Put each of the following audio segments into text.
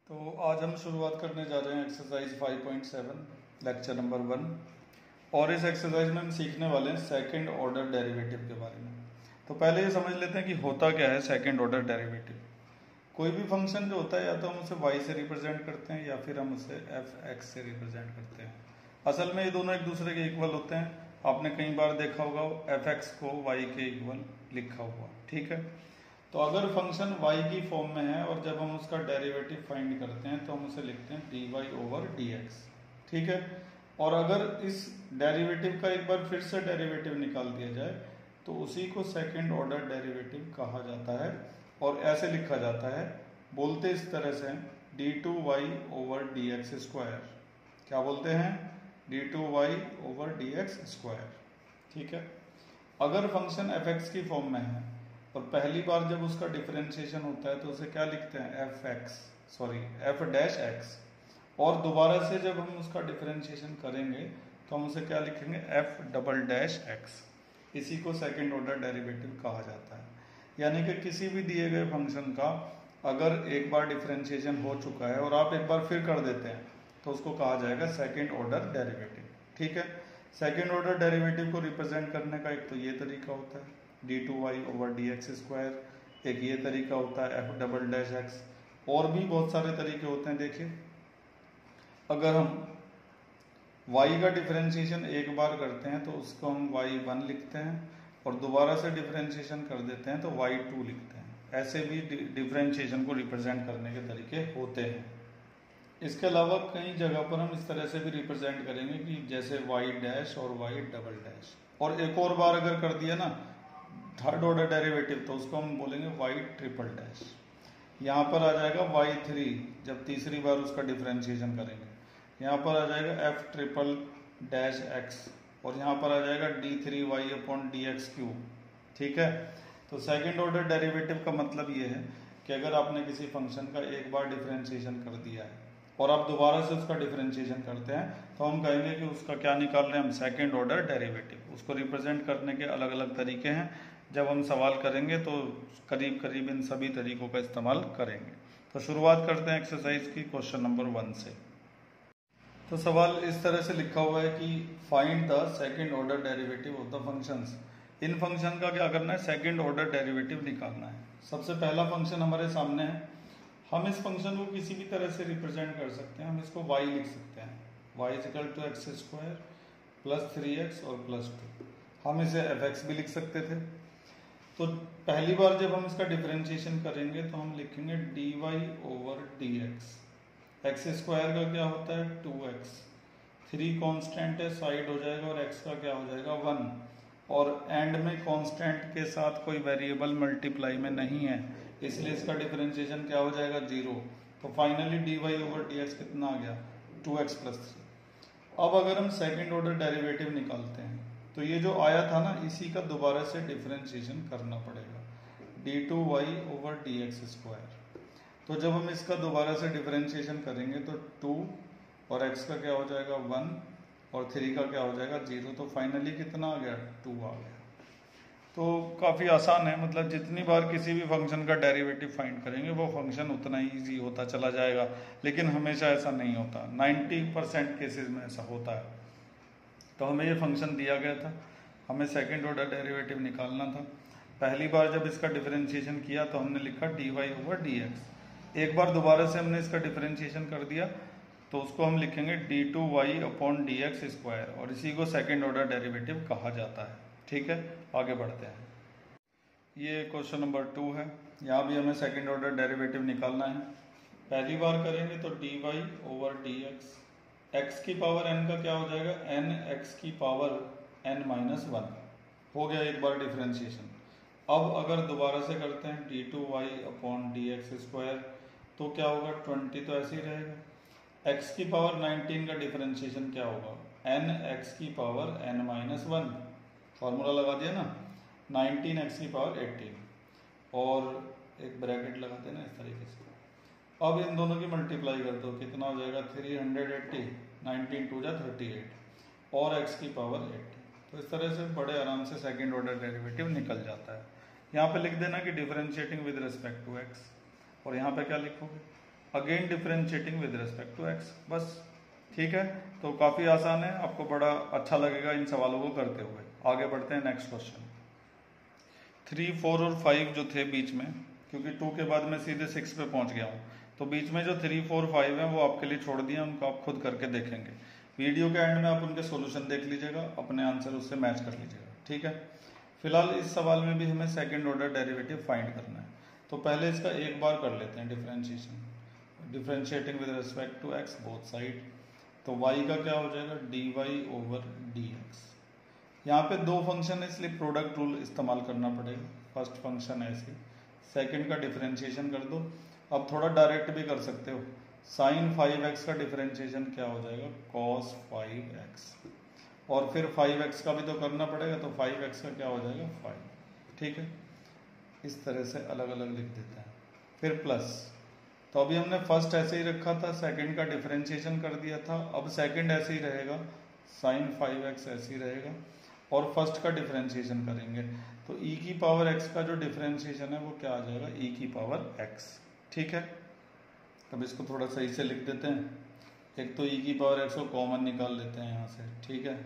तो आज हम शुरुआत करने जा रहे हैं एक्सरसाइज 5.7 लेक्चर नंबर 1। और इस एक्सरसाइज में हम सीखने वाले हैं सेकंड ऑर्डर डेरिवेटिव के बारे में। तो पहले ये समझ लेते हैं कि होता क्या है सेकंड ऑर्डर डेरिवेटिव। कोई भी फंक्शन जो होता है या तो हम उसे y से रिप्रेजेंट करते हैं या फिर हम उसे f(x) से रिप्रेजेंट करते हैं। असल में ये दोनों एक दूसरे के इक्वल होते हैं। आपने कई बार देखा होगा f(x) को y के इक्वल लिखा हुआ, ठीक है। तो अगर फंक्शन y की फॉर्म में है और जब हम उसका डेरिवेटिव फाइंड करते हैं तो हम उसे लिखते हैं dy/dx, ठीक है। और अगर इस डेरिवेटिव का एक बार फिर से डेरिवेटिव निकाल दिया जाए तो उसी को सेकंड ऑर्डर डेरिवेटिव कहा जाता है और ऐसे लिखा जाता है, बोलते इस तरह से d2y/dx²। क्या बोलते हैं? d2y/dx², ठीक है। अगर फंक्शन f(x) की फॉर्म में है और पहली बार जब उसका डिफरेंशिएशन होता है तो उसे क्या लिखते हैं f'(x) और दोबारा से जब हम उसका डिफरेंशिएशन करेंगे तो हम उसे क्या लिखेंगे f'(x). इसी को सेकंड ऑर्डर डेरिवेटिव कहा जाता है। यानी कि किसी भी दिए गए फंक्शन का अगर एक बार डिफरेंशिएशन हो चुका है और आप एक बार फिर कर देते हैं तो उसको कहा जाएगा सेकंड ऑर्डर डेरिवेटिव, ठीक है। सेकंड ऑर्डर डेरिवेटिव को रिप्रेजेंट करने का एक तो ये तरीका होता है d2y/dx², एक ये तरीका होता है f'(x), और भी बहुत सारे तरीके होते हैं। देखिए, अगर हम y का डिफरेंशिएशन एक बार करते हैं तो उसको हम y1 लिखते हैं और दोबारा से डिफरेंशिएशन कर देते हैं तो y2 लिखते हैं। ऐसे भी डिफरेंशिएशन को रिप्रेजेंट करने के तरीके होते हैं। इसके अलावा कई जगह पर हम इस तरह से भी रिप्रेजेंट करेंगे कि जैसे y' और y'। और एक और बार अगर कर दिया ना थर्ड ऑर्डर डेरिवेटिव तो उसको हम बोलेंगे y'। यहाँ पर आ जाएगा y3 जब तीसरी बार उसका डिफरेंशिएशन करेंगे। यहाँ पर आ जाएगा f'(x) और यहाँ पर आ जाएगा d3y/dx³, ठीक है। तो सेकंड ऑर्डर डेरिवेटिव का मतलब ये है कि अगर आपने किसी फंक्शन का एक बार डिफरेंशिएशन कर दिया है और आप दोबारा से उसका डिफरेंशिएशन करते हैं तो हम कहेंगे कि उसका क्या निकाल रहे हैं हम सेकंड ऑर्डर डेरिवेटिव। उसको रिप्रेजेंट करने के अलग अलग तरीके हैं। जब हम सवाल करेंगे तो करीब करीब इन सभी तरीकों का इस्तेमाल करेंगे। तो शुरुआत करते हैं एक्सरसाइज की क्वेश्चन नंबर 1 से। तो सवाल इस तरह से लिखा हुआ है कि find the second order derivative of the functions. In function का क्या करना है? सेकंड ऑर्डर डेरिवेटिव निकालना है। सबसे पहला फंक्शन हमारे सामने है। हम इस फंक्शन को किसी भी तरह से रिप्रेजेंट कर सकते हैं। हम इसको y लिख सकते हैं, y=x² + 3x और +2। हम इसे f(x) भी लिख सकते थे। तो पहली बार जब हम इसका डिफरेंशिएशन करेंगे तो हम लिखेंगे dy/dx। x² का क्या होता है 2x, 3 कांस्टेंट है, साइड हो जाएगा और x का क्या हो जाएगा 1, और एंड में कांस्टेंट के साथ कोई वेरिएबल मल्टीप्लाई में नहीं है, इसलिए इसका डिफरेंशिएशन क्या हो जाएगा 0। तो फाइनली dy/dx कितना आ गया 2x + 3। अब अगर हम सेकंड ऑर्डर डेरिवेटिव निकालते हैं तो ये जो आया था ना इसी का दोबारा से डिफरेंशिएशन करना पड़ेगा d2y/dx²। तो जब हम इसका दोबारा से डिफरेंशिएशन करेंगे तो 2 और x का क्या हो जाएगा 1 और 3 का क्या हो जाएगा 0। तो फाइनली कितना आ गया 2 आ गया। तो काफ़ी आसान है, मतलब जितनी बार किसी भी फंक्शन का डेरिवेटिव फाइंड करेंगे वो फंक्शन उतना ही ईजी होता चला जाएगा। लेकिन हमेशा ऐसा नहीं होता, 90% केसेस में ऐसा होता है। तो हमें ये फंक्शन दिया गया था, हमें सेकंड ऑर्डर डेरिवेटिव निकालना था। पहली बार जब इसका डिफरेंशिएशन किया तो हमने लिखा dy/dx। एक बार दोबारा से हमने इसका डिफरेंशिएशन कर दिया तो उसको हम लिखेंगे d2y/dx² और इसी को सेकंड ऑर्डर डेरिवेटिव कहा जाता है, ठीक है। आगे बढ़ते हैं। ये क्वेश्चन नंबर 2 है। यहाँ भी हमें सेकंड ऑर्डर डेरिवेटिव निकालना है। पहली बार करेंगे तो dy/dx, x की पावर n का क्या हो जाएगा nx की पावर n-1 हो गया एक बार डिफरेंशिएशन। अब अगर दोबारा से करते हैं d2y/dx² तो क्या होगा 20 तो ऐसे ही रहेगा। x की पावर 19 का डिफरेंशिएशन क्या होगा nx की पावर n-1, फॉर्मूला लगा दिया ना, 19x की पावर 18 और एक ब्रैकेट लगाते हैं ना इस तरीके से। अब इन दोनों की मल्टीप्लाई कर दो, कितना हो जाएगा 380, 19 2 जा 38 और x की पावर 80। तो इस तरह से बड़े आराम से सेकंड ऑर्डर डेरिवेटिव निकल जाता है। यहाँ पे लिख देना कि differentiating with respect to x, और यहाँ पे क्या लिखोगे again differentiating with respect to x, बस। ठीक है, तो काफी आसान है, आपको बड़ा अच्छा लगेगा इन सवालों को करते हुए। आगे बढ़ते हैं नेक्स्ट क्वेश्चन। 3, 4 और 5 जो थे बीच में, क्योंकि 2 के बाद मैं सीधे 6 पे पहुंच गया हूँ, तो बीच में जो 3, 4, 5 है वो आपके लिए छोड़ दिया, उनको आप खुद करके देखेंगे। वीडियो के एंड में आप उनके सॉल्यूशन देख लीजिएगा, अपने आंसर उससे मैच कर लीजिएगा। ठीक है, फिलहाल इस सवाल में भी हमें सेकेंड ऑर्डर डेरिवेटिव फाइंड करना है, तो पहले इसका एक बार कर लेते हैं differentiation, differentiating with respect to x both side. तो y का क्या हो जाएगा, dy/dx। यहाँ पे दो फंक्शन है इसलिए प्रोडक्ट रूल इस्तेमाल करना पड़ेगा। फर्स्ट फंक्शन ऐसे, सेकंड का डिफरेंशिएशन कर दो। अब थोड़ा डायरेक्ट भी कर सकते हो, sin 5x का डिफरेंशिएशन क्या हो जाएगा, cos 5x, और फिर 5x का भी तो करना पड़ेगा, तो 5x का क्या हो जाएगा, 5। ठीक है, इस तरह से अलग अलग लिख देते हैं। फिर प्लस, तो अभी हमने फर्स्ट ऐसे ही रखा था, सेकंड का डिफरेंशिएशन कर दिया था, अब सेकंड ऐसे ही रहेगा, sin 5x ऐसे ही रहेगा, और फर्स्ट का डिफरेंशिएशन करेंगे तो e की पावर x का जो डिफरेंशिएशन है वो क्या आ जाएगा, e की पावर x। ठीक है, अब इसको थोड़ा सही से लिख देते हैं। एक तो e की पावर x को कॉमन निकाल लेते हैं यहाँ से, ठीक है,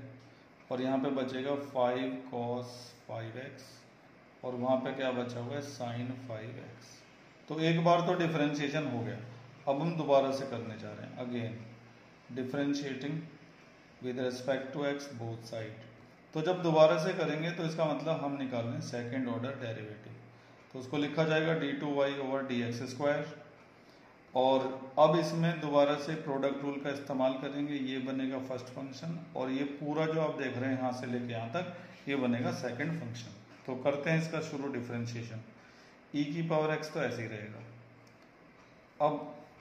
और यहाँ पे बचेगा 5 cos 5x, और वहाँ पे क्या बचा हुआ है, sin 5x। तो एक बार तो डिफरेंशिएशन हो गया, अब हम दोबारा से करने जा रहे हैं, again differentiating with respect to x both side. तो जब दोबारा से करेंगे तो इसका मतलब हम निकाल रहे हैं सेकेंड ऑर्डर डेरिवेटिव, तो उसको लिखा जाएगा d2y/dx², और अब इसमें दोबारा से प्रोडक्ट रूल का इस्तेमाल करेंगे, ये बनेगा फर्स्ट फंक्शन, और ये पूरा जो आप देख रहे हैं यहाँ से लेके यहाँ तक, ये बनेगा सेकेंड फंक्शन। तो करते हैं इसका शुरू डिफरेंशिएशन। e की पावर x तो ऐसे ही रहेगा, अब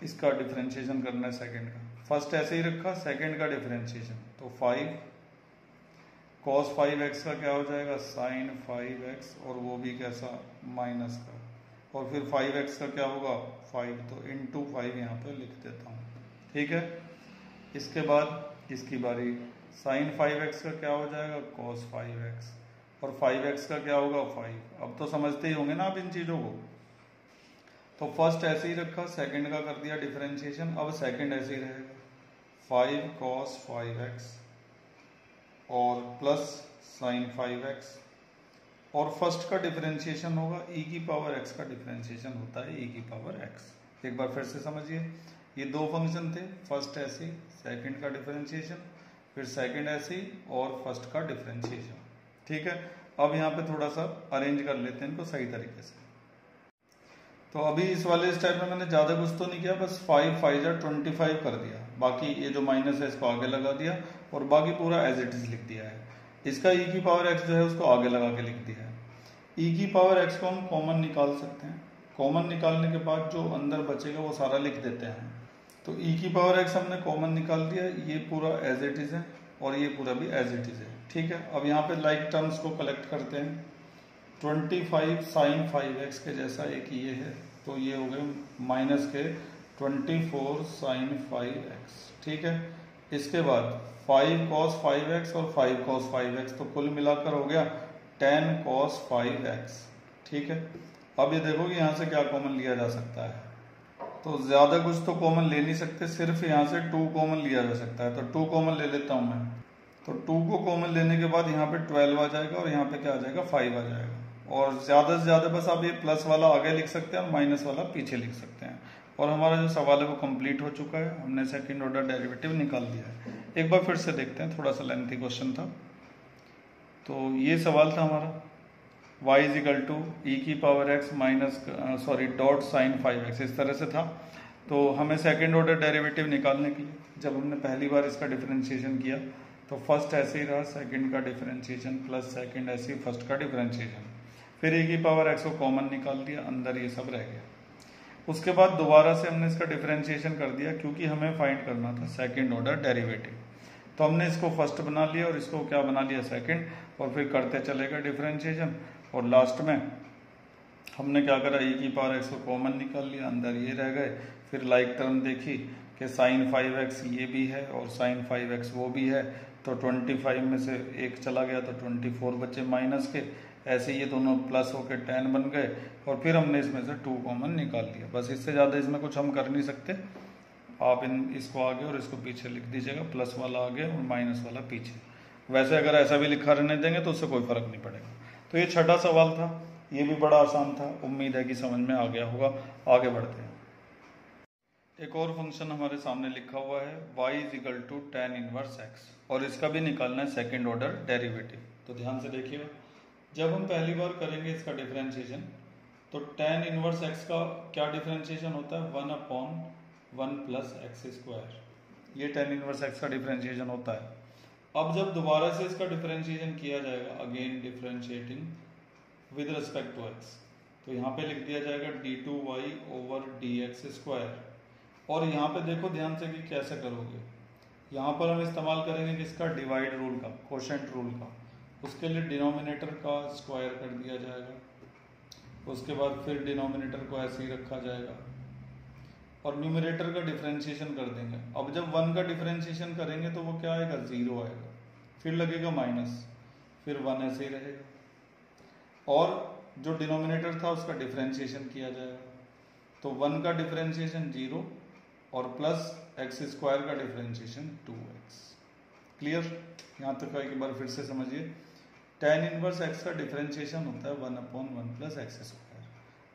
इसका डिफरेंशिएशन करना है सेकंड का। फर्स्ट ऐसे ही रखा, सेकंड का डिफरेंशिएशन, तो 5 cos 5x का क्या हो जाएगा, sin 5x, और वो भी कैसा, माइनस का, और फिर 5x का क्या होगा, 5, तो इंटू 5 यहाँ पे लिख देता हूँ। ठीक है, इसके बाद इसकी बारी, sin 5x का क्या हो जाएगा, cos 5x, और 5x का क्या होगा, 5। अब तो समझते ही होंगे ना आप इन चीज़ों को। तो फर्स्ट ऐसे ही रखा, सेकंड का कर दिया डिफरेंशिएशन, अब सेकंड ऐसे ही रहेगा, 5 cos 5x और प्लस sin 5x, और फर्स्ट का डिफरेंशिएशन होगा e की पावर x का डिफरेंशिएशन होता है e की पावर x। एक बार फिर से समझिए, ये दो फंक्शन थे, फर्स्ट ऐसे ही, सेकंड का डिफरेंशिएशन, फिर सेकंड ऐसे ही, और फर्स्ट का डिफरेंशिएशन। ठीक है, अब यहाँ पे थोड़ा सा अरेंज कर लेते हैं इनको सही तरीके से। तो अभी इस वाले स्टेप में मैंने ज़्यादा कुछ तो नहीं किया, बस 5 5 25 कर दिया, बाकी ये जो माइनस है इसको आगे लगा दिया, और बाकी पूरा एज इट इज लिख दिया है। इसका e की पावर x जो है उसको आगे लगा के लिख दिया है। e की पावर x को हम कॉमन निकाल सकते हैं, कॉमन निकालने के बाद जो अंदर बचेगा वो सारा लिख देते हैं। तो e की पावर x हमने कॉमन निकाल दिया, ये पूरा एज इट इज है, और ये पूरा भी एज इट इज है। ठीक है, अब यहाँ पे लाइक टर्म्स को कलेक्ट करते हैं। 25 sin 5x के जैसा एक ये है, तो ये हो गए माइनस के 24 sin 5x। ठीक है, इसके बाद 5 cos 5x और 5 cos 5x, तो कुल मिलाकर हो गया 10 cos 5x। ठीक है, अब ये देखो कि यहाँ से क्या कॉमन लिया जा सकता है, तो ज़्यादा कुछ तो कॉमन ले नहीं सकते, सिर्फ यहाँ से 2 कॉमन लिया जा सकता है, तो 2 कॉमन ले लेता हूँ मैं। तो 2 को कॉमन लेने के बाद यहाँ पे 12 आ जाएगा, और यहाँ पे क्या आ जाएगा, 5 आ जाएगा, और ज़्यादा से ज़्यादा बस आप ये प्लस वाला आगे लिख सकते हैं और माइनस वाला पीछे लिख सकते हैं, और हमारा जो सवाल है वो कंप्लीट हो चुका है, हमने सेकंड ऑर्डर डेरिवेटिव निकाल दिया है। एक बार फिर से देखते हैं, थोड़ा सा लेंथी क्वेश्चन था। तो ये सवाल था हमारा, y = e की power x minus dot sine 5x, इस तरह से था। तो हमें सेकंड ऑर्डर डेरिवेटिव निकालने के लिए, जब हमने पहली बार इसका डिफरेंशिएशन किया, तो फर्स्ट ऐसे ही रहा, सेकंड का डिफरेंशिएशन प्लस सेकंड ऐसे ही फर्स्ट का डिफरेंशिएशन, फिर e की पावर x को कॉमन निकाल दिया, अंदर ये सब रह गया। उसके बाद दोबारा से हमने इसका डिफरेंशिएशन कर दिया, क्योंकि हमें फाइंड करना था सेकंड ऑर्डर डेरिवेटिव। तो हमने इसको फर्स्ट बना लिया और इसको क्या बना लिया, सेकंड, और फिर करते चलेगा डिफरेंशिएशन, और लास्ट में हमने क्या करा, e की पावर x को कॉमन निकाल लिया, अंदर ये रह गए। फिर लाइक टर्म देखी कि sin 5x ये भी है और sin 5x वो भी है, तो 25 में से एक चला गया तो 24 बचे माइनस के, ऐसे ये दोनों प्लस होकर 10 बन गए और फिर हमने इसमें से 2 कॉमन निकाल लिया। बस इससे ज़्यादा इसमें कुछ हम कर नहीं सकते। आप इसको आगे और इसको पीछे लिख दीजिएगा, प्लस वाला आगे और माइनस वाला पीछे। वैसे अगर ऐसा भी लिखा रहने देंगे तो उससे कोई फर्क नहीं पड़ेगा। तो ये छठा सवाल था, ये भी बड़ा आसान था। उम्मीद है कि समझ में आ गया होगा। आगे बढ़ते हैं। एक और फंक्शन हमारे सामने लिखा हुआ है y = tan इनवर्स x, और इसका भी निकालना है सेकेंड ऑर्डर डेरिवेटिव। तो ध्यान से देखिएगा, जब हम पहली बार करेंगे इसका डिफरेंशिएशन तो tan इनवर्स x का क्या डिफरेंशिएशन होता है, 1/1 + x²। ये tan इनवर्स x का डिफरेंशिएशन होता है। अब जब दोबारा से इसका डिफरेंशिएशन किया जाएगा, again differentiating with respect to x, तो यहाँ पे लिख दिया जाएगा d2y/dx²। और यहाँ पे देखो ध्यान से कि कैसे करोगे। यहाँ पर हम इस्तेमाल करेंगे किसका, डिवाइड रूल का, कोशेंट रूल का। उसके लिए डिनोमिनेटर का स्क्वायर कर दिया जाएगा, उसके बाद फिर डिनोमिनेटर को ऐसे ही रखा जाएगा और न्यूमरेटर का डिफरेंशिएशन कर देंगे। अब जब 1 का डिफरेंशिएशन करेंगे तो वो क्या आएगा, 0 आएगा, फिर लगेगा माइनस, फिर 1 ऐसे ही रहेगा। और जो डिनोमिनेटर था उसका डिफरेंशिएशन किया जाएगा, तो 1 का डिफरेंशिएशन 0 और प्लस x² का डिफरेंशिएशन 2x। क्लियर? यहाँ तक एक बार फिर से समझिए। tan इनवर्स x का डिफरेंशिएशन होता है 1/1 + x²।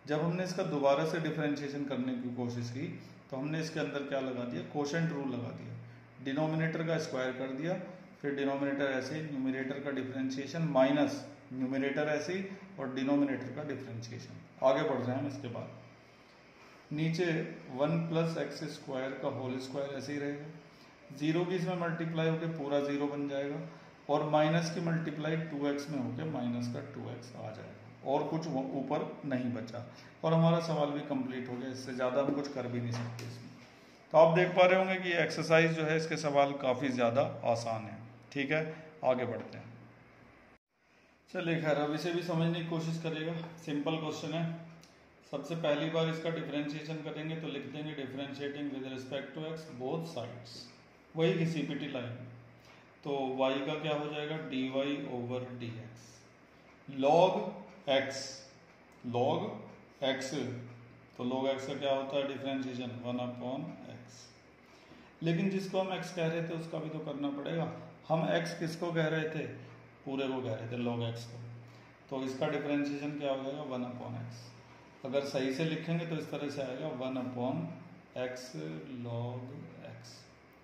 जब हमने इसका दोबारा से डिफरेंशिएशन करने की कोशिश की तो हमने इसके अंदर क्या लगा दिया, कोशेंट रूल लगा दिया, डिनोमिनेटर का स्क्वायर कर दिया, फिर डिनोमिनेटर ऐसे ही, न्यूमरेटर का डिफरेंशिएशन माइनस न्यूमरेटर ऐसे ही और डिनोमिनेटर का डिफरेंशिएशन। आगे बढ़ रहे हैं हम इसके बाद। नीचे 1 + x² का होल स्क्वायर ऐसे ही रहेगा, 0 की इसमें मल्टीप्लाई होकर पूरा 0 बन जाएगा और माइनस की मल्टीप्लाई 2x में होकर माइनस का 2x आ जाएगा, और कुछ ऊपर नहीं बचा और हमारा सवाल भी कंप्लीट हो गया। इससे ज़्यादा हम कुछ कर भी नहीं सकते इसमें। तो आप देख पा रहे होंगे कि एक्सरसाइज जो है इसके सवाल काफ़ी ज़्यादा आसान है। ठीक है, आगे बढ़ते हैं। चलिए खैर, अब इसे भी समझने की कोशिश करिएगा। सिंपल क्वेश्चन है। सबसे पहली बार इसका डिफरेंशिएशन करेंगे तो लिख देंगे differentiating with respect to x both sides, वही की सीपीटी लाइन। तो y का क्या हो जाएगा, dy/dx log x, तो log x का क्या होता है डिफरेंशिएशन, 1/x। लेकिन जिसको हम x कह रहे थे उसका भी तो करना पड़ेगा। हम x किसको कह रहे थे, पूरे को कह रहे थे, log x को। तो इसका डिफरेंशिएशन क्या हो जाएगा, 1/x। अगर सही से लिखेंगे तो इस तरह से आएगा 1/x log x।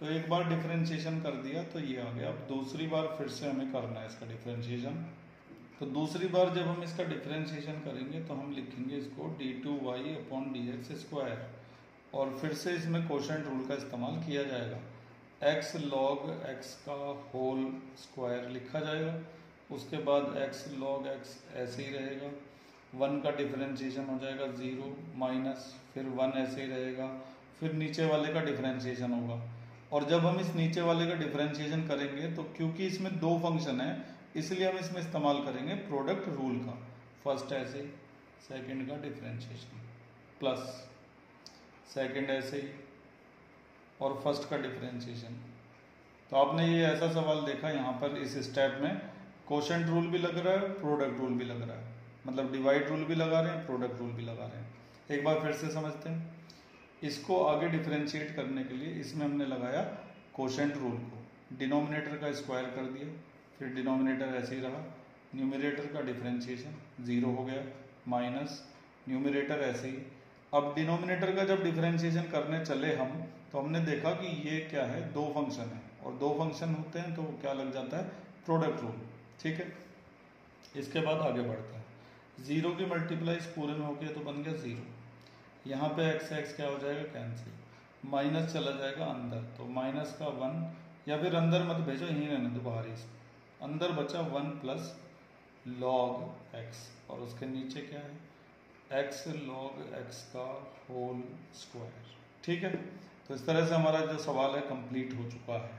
तो एक बार डिफरेंशिएशन कर दिया तो ये आ गया। अब दूसरी बार फिर से हमें करना है इसका डिफरेंशिएशन। तो दूसरी बार जब हम इसका डिफरेंशिएशन करेंगे तो हम लिखेंगे इसको d2y/dx², और फिर से इसमें कोशेंट रूल का इस्तेमाल किया जाएगा। x log x का होल स्क्वायर लिखा जाएगा, उसके बाद x log x ऐसे ही रहेगा, 1 का डिफरेंशिएशन हो जाएगा 0 माइनस, फिर 1 ऐसे ही रहेगा, फिर नीचे वाले का डिफरेंशिएशन होगा। और जब हम इस नीचे वाले का डिफरेंशिएशन करेंगे तो क्योंकि इसमें दो फंक्शन है इसलिए हम इसमें इस्तेमाल करेंगे प्रोडक्ट रूल का। फर्स्ट ऐसे ही, सेकंड का डिफरेंशिएशन प्लस सेकंड ऐसे ही और फर्स्ट का डिफरेंशिएशन। तो आपने ये ऐसा सवाल देखा, यहाँ पर इस स्टेप में कोशेंट रूल भी लग रहा है, प्रोडक्ट रूल भी लग रहा है, मतलब डिवाइड रूल भी लगा रहे हैं, प्रोडक्ट रूल भी लगा रहे हैं। एक बार फिर से समझते हैं। इसको आगे डिफरेंशिएट करने के लिए इसमें हमने लगाया कोशेंट रूल को, डिनोमिनेटर का स्क्वायर कर दिया, फिर डिनोमिनेटर ऐसे ही रहा, न्यूमरेटर का डिफरेंशिएशन 0 हो गया माइनस न्यूमरेटर ऐसे ही। अब डिनोमिनेटर का जब डिफरेंशिएशन करने चले हम तो हमने देखा कि ये क्या है, दो फंक्शन है और दो फंक्शन होते हैं तो क्या लग जाता है, प्रोडक्ट रूल। ठीक है, इसके बाद आगे बढ़ता है। 0 की मल्टीप्लाई इस पूरे में हो गया तो बन गया 0, यहाँ पे x क्या हो जाएगा, कैंसिल, माइनस चला जाएगा अंदर, तो माइनस का 1, या फिर अंदर मत भेजो, यहीं रहने दो बाहर ही, अंदर बचा 1 प्लस log x और उसके नीचे क्या है, x log x का होल स्क्वायर। ठीक है, तो इस तरह से हमारा जो सवाल है कंप्लीट हो चुका है।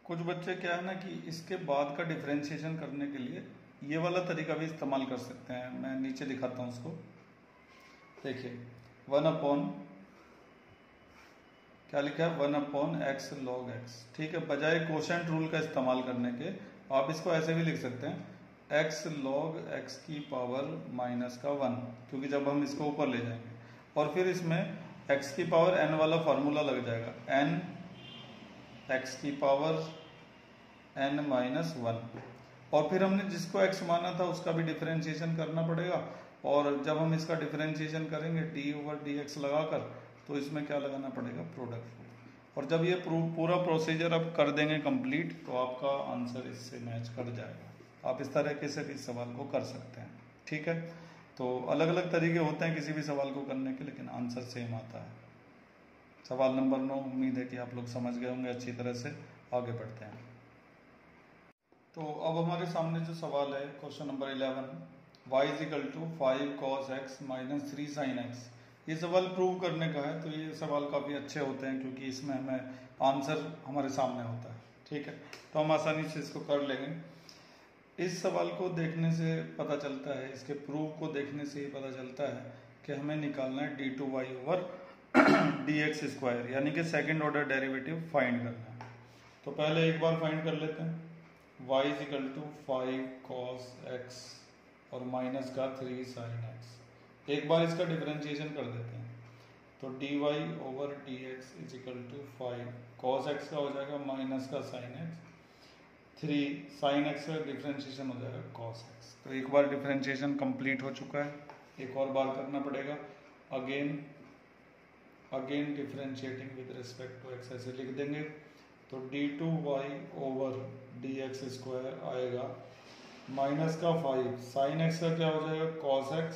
कुछ बच्चे क्या है ना कि इसके बाद का डिफरेंशिएशन करने के लिए ये वाला तरीका भी इस्तेमाल कर सकते हैं। मैं नीचे दिखाता हूँ उसको, देखिए 1 क्या लिखा है, 1/x log x। ठीक है, बजाय कोशेंट रूल का इस्तेमाल करने के आप इसको ऐसे भी लिख सकते हैं, x log x की पावर -1, क्योंकि जब हम इसको ऊपर ले जाएंगे, और फिर इसमें x की पावर n वाला फार्मूला लग जाएगा, n x की पावर n-1, और फिर हमने जिसको x माना था उसका भी डिफरेंशिएशन करना पड़ेगा, और जब हम इसका डिफरेंशिएशन करेंगे d/dx लगाकर, तो इसमें क्या लगाना पड़ेगा, प्रोडक्ट। और जब ये पूरा प्रोसीजर आप कर देंगे कंप्लीट, तो आपका आंसर इससे मैच कर जाएगा। आप इस तरीके से भी इस सवाल को कर सकते हैं, ठीक है। तो अलग अलग तरीके होते हैं किसी भी सवाल को करने के, लेकिन आंसर सेम आता है। सवाल नंबर 9, उम्मीद है कि आप लोग समझ गए होंगे अच्छी तरह से। आगे बढ़ते हैं। तो अब हमारे सामने जो सवाल है, question number 11, y = 5 cos x - 3 sin x। ये सवाल प्रूव करने का है। तो ये सवाल काफ़ी अच्छे होते हैं क्योंकि इसमें हमें आंसर हमारे सामने होता है, ठीक है। तो हम आसानी से इसको कर लेंगे। इस सवाल को देखने से पता चलता है, इसके प्रूफ को देखने से ही पता चलता है कि हमें निकालना है d2y/dx², यानी कि सेकंड ऑर्डर डेरिवेटिव फाइंड करना है। तो पहले एक बार फाइंड कर लेते हैं। y = 5 cos x और -3 sin x। एक बार इसका डिफरेंशिएशन कर देते हैं। तो dy/dx = 5 cos x का हो जाएगा -sin x, 3 sin x का डिफरेंशिएशन हो जाएगा cos x। तो एक बार डिफरेंशिएशन कंप्लीट हो चुका है, एक और बार करना पड़ेगा। Again differentiating with respect to x ऐसे लिख देंगे। तो d2y/dx² आएगा -5 sin x का क्या हो जाएगा, cos x,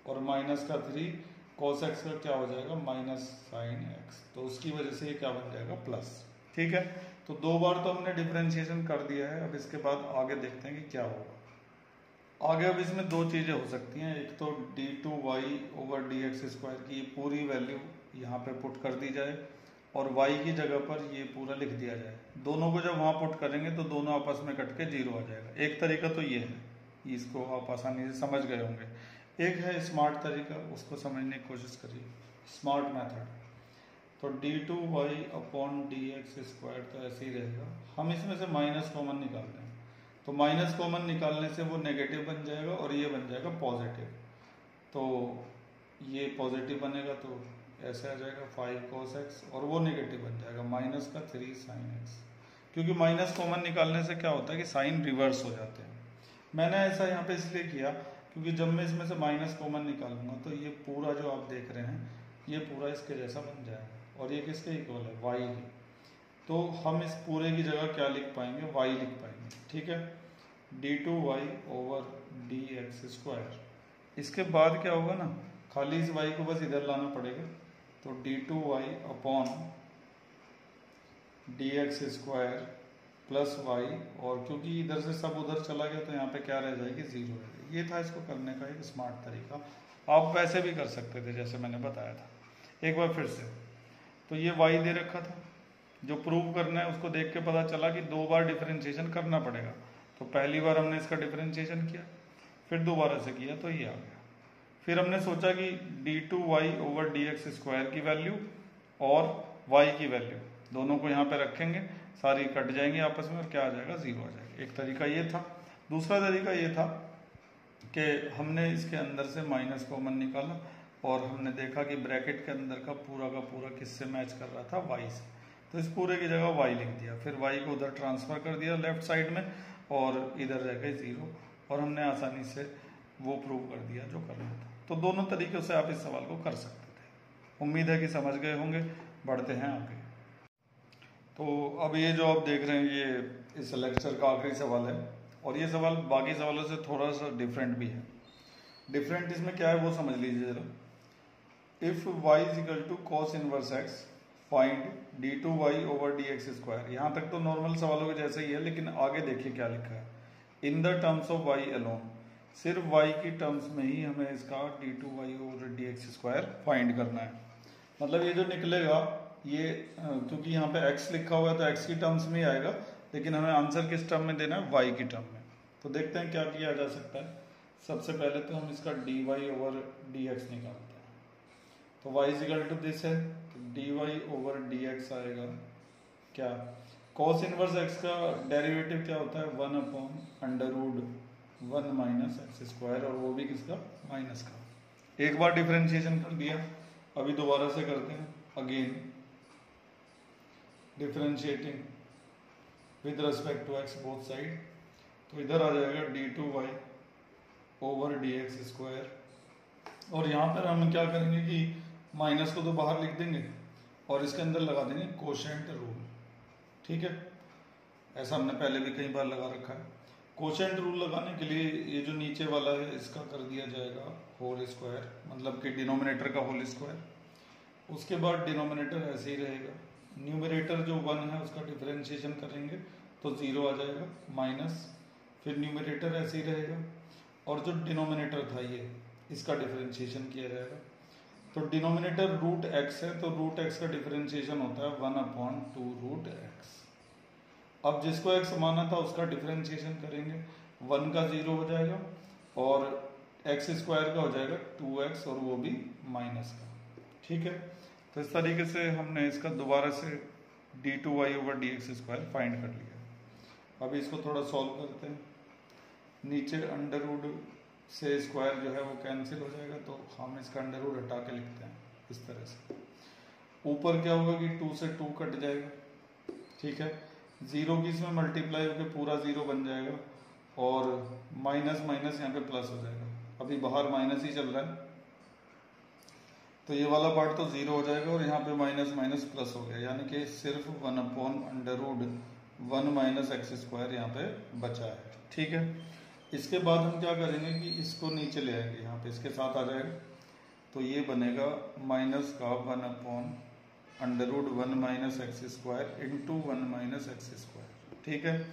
और -3 cos x का क्या हो जाएगा, -sin x। तो उसकी वजह से ये क्या बन जाएगा, प्लस, ठीक है। तो दो बार तो हमने डिफरेंशिएशन कर दिया है। अब इसके बाद आगे देखते हैं कि क्या होगा। आगे अब इसमें दो चीज़ें हो सकती हैं। एक तो d2y/dx² की पूरी वैल्यू यहाँ पे पुट कर दी जाए और y की जगह पर ये पूरा लिख दिया जाए। दोनों को जब वहाँ पुट करेंगे तो दोनों आपस में कट के 0 आ जाएगा। एक तरीका तो ये है, इसको आप आसानी से समझ गए होंगे। एक है स्मार्ट तरीका, उसको समझने की कोशिश करिए, स्मार्ट मेथड। तो d2y/dx² तो ऐसे ही रहेगा। हम इसमें से माइनस कॉमन निकाल दें, तो माइनस कॉमन निकालने से वो नेगेटिव बन जाएगा और ये बन जाएगा पॉजिटिव। तो ये पॉजिटिव बनेगा तो ऐसे आ जाएगा 5 cos x, और वो नेगेटिव बन जाएगा -3 sin x। क्योंकि माइनस कॉमन निकालने से क्या होता है कि साइन रिवर्स हो जाते हैं। मैंने ऐसा यहाँ पे इसलिए किया क्योंकि जब मैं इसमें से माइनस कॉमन निकालूंगा तो ये पूरा जो आप देख रहे हैं ये पूरा इसके जैसा बन जाएगा, और ये किसके इक्वल है, y के। तो हम इस पूरे की जगह क्या लिख पाएंगे, y लिख पाएंगे, ठीक है। d2y/dx²। इसके बाद क्या होगा ना, खाली इस y को बस इधर लाना पड़ेगा। तो d2y/dx² प्लस y, और क्योंकि इधर से सब उधर चला गया तो यहाँ पे क्या रह जाएगी, 0 रहेगी। ये था इसको करने का एक स्मार्ट तरीका। आप वैसे भी कर सकते थे जैसे मैंने बताया था। एक बार फिर से, तो ये y दे रखा था, जो प्रूव करना है उसको देख के पता चला कि दो बार डिफरेंशिएशन करना पड़ेगा। तो पहली बार हमने इसका डिफरेंशिएशन किया, फिर दोबारा से किया तो ये आ गया। फिर हमने सोचा कि d2y/dx² की वैल्यू और y की वैल्यू दोनों को यहाँ पे रखेंगे, सारी कट जाएंगी आपस में और क्या आ जाएगा, 0 आ जाएगा। एक तरीका ये था। दूसरा तरीका ये था कि हमने इसके अंदर से माइनस कॉमन निकाला और हमने देखा कि ब्रैकेट के अंदर का पूरा किससे मैच कर रहा था, y से। तो इस पूरे की जगह y लिख दिया, फिर y को उधर ट्रांसफर कर दिया लेफ्ट साइड में, और इधर रह गए 0, और हमने आसानी से वो प्रूव कर दिया जो करना था। तो दोनों तरीक़ों से आप इस सवाल को कर सकते थे। उम्मीद है कि समझ गए होंगे। बढ़ते हैं आगे। तो अब ये जो आप देख रहे हैं ये इस लेक्चर का आखिरी सवाल है, और ये सवाल बाकी सवालों से थोड़ा सा डिफरेंट भी है। डिफरेंट इसमें क्या है वो समझ लीजिए जरा। If y = cos inverse x, find d2y/dx²। यहाँ तक तो नॉर्मल सवालों के जैसे ही है, लेकिन आगे देखिए क्या लिखा है। In the terms of y alone, सिर्फ y की टर्म्स में ही हमें इसका d2y/dx² फाइंड करना है। मतलब ये जो निकलेगा ये क्योंकि यहाँ पे x लिखा हुआ है तो x की टर्म्स में ही आएगा, लेकिन हमें आंसर किस टर्म में देना है, y की टर्म में। तो देखते हैं क्या किया जा सकता है। सबसे पहले तो हम इसका dy/dx निकालते हैं। तो y = दिस है, तो dy/dx आएगा क्या, cos इनवर्स x का डेरिवेटिव क्या होता है, 1/√, 1 माइनस एक्स स्क्वायर, और वो भी किसका, माइनस का। एक बार डिफरेंशिएशन कर दिया, अभी दोबारा से करते हैं, again differentiating with respect to x both side, तो इधर आ जाएगा d2y ओवर dx स्क्वायर, और यहाँ पर हम क्या करेंगे कि माइनस को तो बाहर लिख देंगे और इसके अंदर लगा देंगे कोशेंट रूल, ठीक है। ऐसा हमने पहले भी कई बार लगा रखा है। कोशेंट रूल लगाने के लिए ये जो नीचे वाला है इसका कर दिया जाएगा होल स्क्वायर, मतलब कि डिनोमिनेटर का होल स्क्वायर। उसके बाद डिनोमिनेटर ऐसे ही रहेगा, न्यूमरेटर जो 1 है उसका डिफरेंशिएशन करेंगे तो 0 आ जाएगा माइनस, फिर न्यूमरेटर ऐसे ही रहेगा, और जो डिनोमिनेटर था ये इसका डिफरेंशिएशन किया जाएगा। तो डिनोमिनेटर रूट एक्स है, तो रूट एक्स का डिफरेंशिएशन होता है 1/2 रूट एक्स। अब जिसको एक्स माना था उसका डिफरेंशिएशन करेंगे, 1 का 0 हो जाएगा और एक्स स्क्वायर का हो जाएगा 2x, और वो भी माइनस का, ठीक है। तो इस तरीके से हमने इसका दोबारा से d2y over dx square find कर लिया। अभी इसको थोड़ा सॉल्व करते हैं। नीचे अंडर रूट से स्क्वायर जो है वो कैंसिल हो जाएगा, तो हम इसका अंडर रूट हटा के लिखते हैं इस तरह से। ऊपर क्या होगा कि 2 से 2 कट जाएगा, ठीक है। 0 की इसमें मल्टीप्लाई होकर पूरा 0 बन जाएगा, और माइनस माइनस यहाँ पे प्लस हो जाएगा। अभी बाहर माइनस ही चल रहा है, तो ये वाला पार्ट तो 0 हो जाएगा, और यहाँ पे माइनस माइनस प्लस हो गया, यानी कि सिर्फ 1/√1 माइनस एक्स स्क्वायर यहाँ पे बचा है, ठीक है। इसके बाद हम क्या करेंगे कि इसको नीचे ले आएंगे, यहाँ पे इसके साथ आ जाएगा, तो ये बनेगा माइनस का 1/√1 minus x square into 1 minus x square, ठीक है।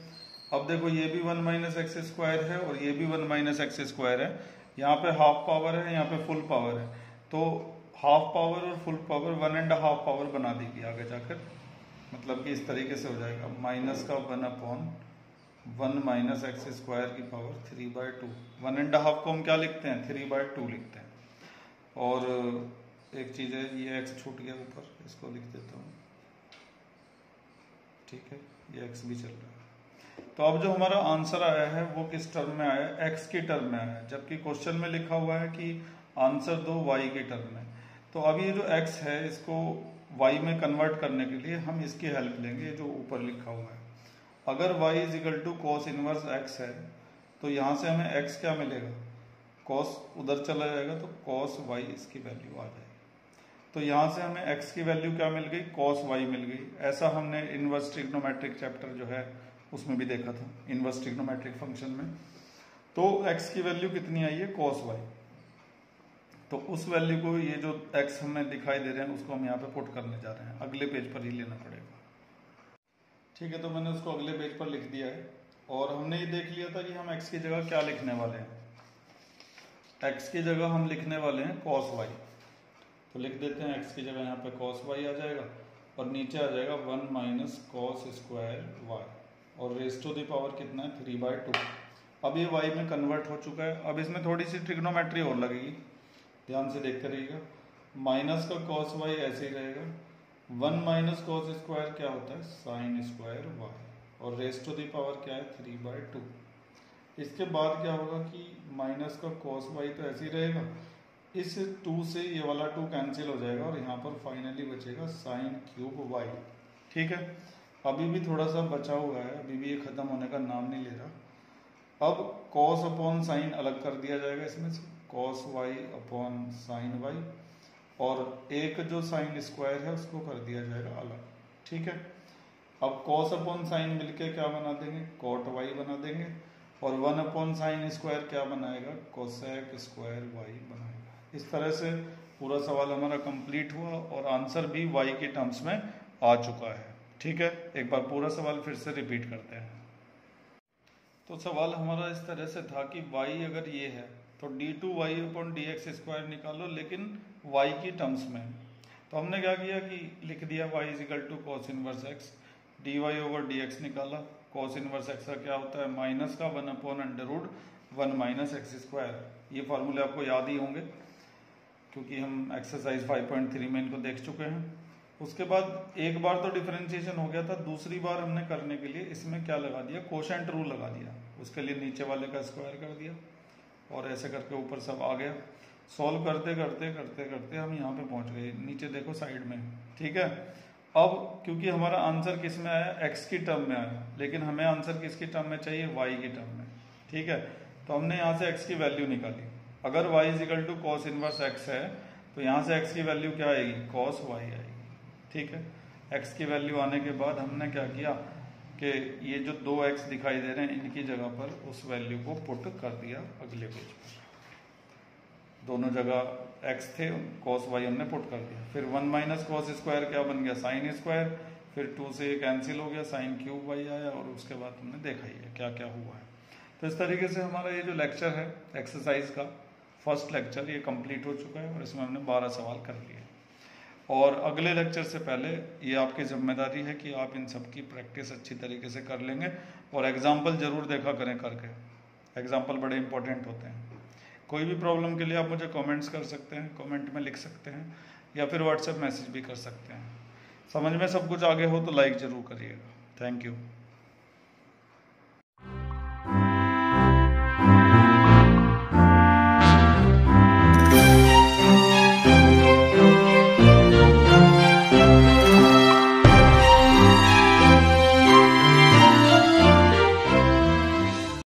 अब देखो ये भी 1 माइनस एक्स स्क्वायर है और ये भी 1 माइनस एक्स स्क्वायर है, यहाँ पे हाफ पावर है, यहाँ पे फुल पावर है, तो हाफ पावर और फुल पावर 1.5 पावर बना देगी आगे जाकर, मतलब कि इस तरीके से हो जाएगा माइनस का 1/1 माइनस एक्स स्क्वायर की पावर 3/2। 1.5 को हम क्या लिखते हैं, 3/2 लिखते हैं। और एक चीज़ है, ये एक्स छूट गया ऊपर, इसको लिख देता हूँ, ठीक है, ये एक्स भी चल रहा है। तो अब जो हमारा आंसर आया है वो किस टर्म में आया है, एक्स की टर्म में आया है, जबकि क्वेश्चन में लिखा हुआ है कि आंसर दो वाई की टर्म में। तो अब ये जो एक्स है इसको वाई में कन्वर्ट करने के लिए हम इसकी हेल्प लेंगे, जो ऊपर लिखा हुआ है। अगर y is equal to cos inverse x है, तो यहाँ से हमें x क्या मिलेगा, कॉस उधर चला जाएगा तो कॉस y इसकी वैल्यू आ जाएगी। तो यहाँ से हमें x की वैल्यू क्या मिल गई, कॉस y मिल गई। ऐसा हमने इनवर्स ट्रिग्नोमेट्रिक चैप्टर जो है उसमें भी देखा था, इनवर्स ट्रिग्नोमेट्रिक फंक्शन में। तो x की वैल्यू कितनी आई है, कॉस y। तो उस वैल्यू को, ये जो x हमें दिखाई दे रहे हैं उसको हम यहाँ पे पुट करने जा रहे हैं, अगले पेज पर ही लेना पड़ेगा, ठीक है। तो मैंने उसको अगले पेज पर लिख दिया है, और हमने ये देख लिया था कि हम x की जगह क्या लिखने वाले हैं। x की जगह हम लिखने वाले हैं cos y, तो लिख देते हैं x की जगह यहाँ पे cos y आ जाएगा, और नीचे आ जाएगा 1 माइनस कॉस स्क्वायर y, और रेस टू द पावर कितना है, 3/2। अब ये y में कन्वर्ट हो चुका है। अब इसमें थोड़ी सी ट्रिग्नोमेट्री और लगेगी, ध्यान से देखते रहिएगा। माइनस का cos y ऐसे ही रहेगा, 1 माइनस कॉस स्क्वायर क्या होता है, साइन स्क्वायर y, और रेस टू दी पावर क्या है, 3/2। इसके बाद क्या होगा कि माइनस का cos y तो ऐसे ही रहेगा, इस 2 से ये वाला 2 कैंसिल हो जाएगा, और यहाँ पर फाइनली बचेगा साइन क्यूब y, ठीक है। अभी भी थोड़ा सा बचा हुआ है, अभी भी ये खत्म होने का नाम नहीं ले रहा। अब cos अपॉन साइन अलग कर दिया जाएगा इसमें से, cos y upon sine y, और एक जो साइन स्क्वायर है उसको कर दिया जाएगा अलग, ठीक है। अब cos अपॉन साइन मिलके क्या बना देंगे, cot y बना देंगे, और 1 अपॉन साइन स्क्वायर क्या बनाएगा, कोसेक स्क्वायर y बनाएगा। इस तरह से पूरा सवाल हमारा कंप्लीट हुआ, और आंसर भी y के टर्म्स में आ चुका है, ठीक है। एक बार पूरा सवाल फिर से रिपीट करते हैं। तो सवाल हमारा इस तरह से था कि y अगर ये है तो d2y अपॉन dx स्क्वायर निकालो, लेकिन y की टर्म्स में। तो हमने क्या किया कि लिख दिया y is equal to cos inverse x, dy over dx निकाला। कॉस इनवर्स x का क्या होता है, माइनस का 1/√1 माइनस एक्स स्क्वायर। ये फार्मूले आपको याद ही होंगे क्योंकि हम एक्सरसाइज 5.3 में इनको देख चुके हैं। उसके बाद एक बार तो डिफरेंशिएशन हो गया था, दूसरी बार हमने करने के लिए इसमें क्या लगा दिया, कोशेंट रूल लगा दिया। उसके लिए नीचे वाले का स्क्वायर कर दिया और ऐसे करके ऊपर सब आ गया। सॉल्व करते करते करते करते हम यहाँ पे पहुँच गए, नीचे देखो साइड में, ठीक है। अब क्योंकि हमारा आंसर किस में आया, एक्स की टर्म में आया, लेकिन हमें आंसर किसकी टर्म में चाहिए, वाई की टर्म में, ठीक है। तो हमने यहाँ से एक्स की वैल्यू निकाली। अगर y is equal to cos inverse x है तो यहाँ से x की वैल्यू क्या आएगी, कॉस y आएगी, ठीक है। x की वैल्यू आने के बाद हमने क्या किया कि ये जो 2x दिखाई दे रहे हैं इनकी जगह पर उस वैल्यू को पुट कर दिया अगले पेज पर। दोनों जगह x थे, कॉस y हमने पुट कर दिया। फिर 1 माइनस कॉस स्क्वायर क्या बन गया, साइन स्क्वायर। फिर 2 से ये कैंसिल हो गया, साइन क्यूब y आया और उसके बाद हमने देखा ही है क्या क्या हुआ है। तो इस तरीके से हमारा ये जो लेक्चर है एक्सरसाइज का फर्स्ट लेक्चर ये कंप्लीट हो चुका है और इसमें हमने 12 सवाल कर लिए। और अगले लेक्चर से पहले ये आपकी जिम्मेदारी है कि आप इन सब की प्रैक्टिस अच्छी तरीके से कर लेंगे और एग्जाम्पल ज़रूर देखा करें करके, एग्जाम्पल बड़े इंपॉर्टेंट होते हैं। कोई भी प्रॉब्लम के लिए आप मुझे कमेंट्स कर सकते हैं, कमेंट में लिख सकते हैं या फिर व्हाट्सएप मैसेज भी कर सकते हैं। समझ में सब कुछ आगे हो तो लाइक ज़रूर करिएगा। Thank you.